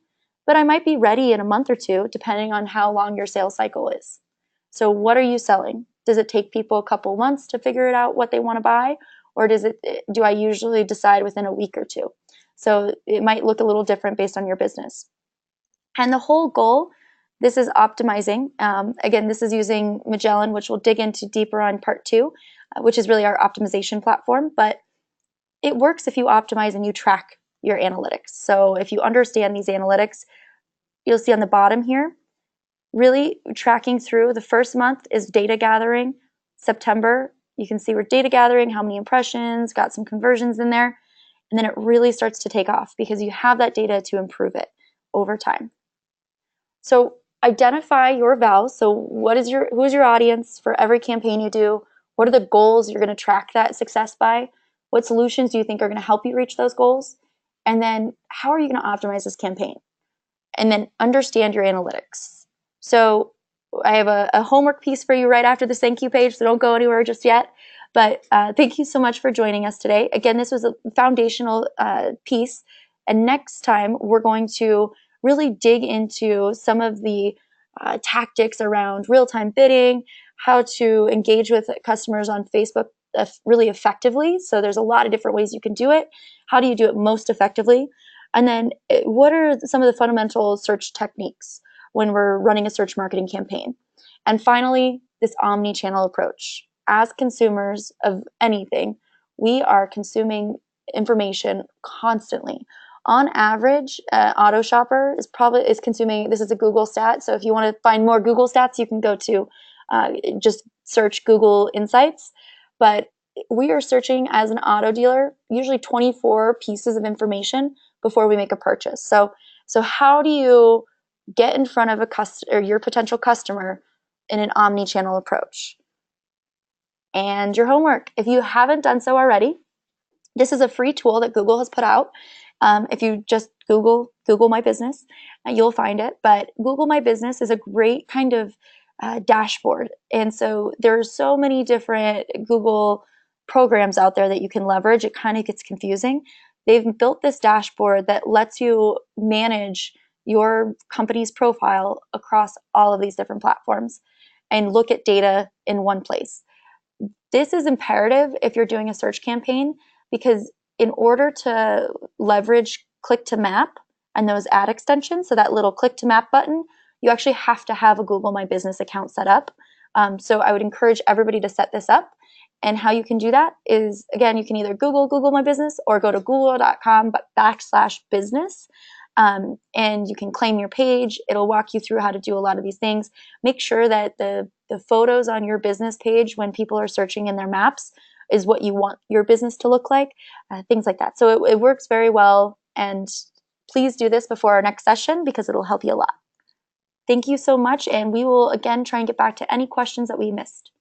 but I might be ready in a month or two, depending on how long your sales cycle is. So what are you selling? Does it take people a couple months to figure it out what they want to buy? Or do I usually decide within a week or two? So it might look a little different based on your business. And the whole goal, this is optimizing. Again, this is using Magellan, which we'll dig into deeper on part 2, which is really our optimization platform. But it works if you optimize and you track your analytics. So if you understand these analytics, you'll see on the bottom here, really tracking through the first month is data gathering. September, you can see we're data gathering, how many impressions, got some conversions in there. And then it really starts to take off because you have that data to improve it over time. So identify your vows. So who's your audience for every campaign you do? What are the goals you're going to track that success by? What solutions do you think are going to help you reach those goals? And then how are you going to optimize this campaign? And then understand your analytics. So I have a homework piece for you right after this thank you page, so don't go anywhere just yet. But thank you so much for joining us today. Again, this was a foundational piece. And next time, we're going to really dig into some of the tactics around real-time bidding, how to engage with customers on Facebook really effectively. So there's a lot of different ways you can do it. How do you do it most effectively? And then what are some of the fundamental search techniques when we're running a search marketing campaign? And finally, this omni-channel approach. As consumers of anything, we are consuming information constantly. On average, auto shopper is consuming, this is a Google stat, so if you want to find more Google stats, you can go to just search Google Insights. But we are searching as an auto dealer, usually 24 pieces of information before we make a purchase. So how do you get in front of your potential customer in an omni-channel approach? And your homework, if you haven't done so already, this is a free tool that Google has put out. If you just Google My Business, you'll find it. But Google My Business is a great kind of dashboard. And so there's so many different Google programs out there that you can leverage. It kind of gets confusing. They've built this dashboard that lets you manage your company's profile across all of these different platforms and look at data in one place. This is imperative if you're doing a search campaign, because in order to leverage click to map and those ad extensions, so that little click to map button, you actually have to have a Google My Business account set up. So I would encourage everybody to set this up. And how you can do that is, again, you can either Google My Business or go to google.com/business. And you can claim your page. It'll walk you through how to do a lot of these things. Make sure that the photos on your business page when people are searching in their maps is what you want your business to look like, things like that. So it works very well. And please do this before our next session because it'll help you a lot. Thank you so much. And we will again try and get back to any questions that we missed.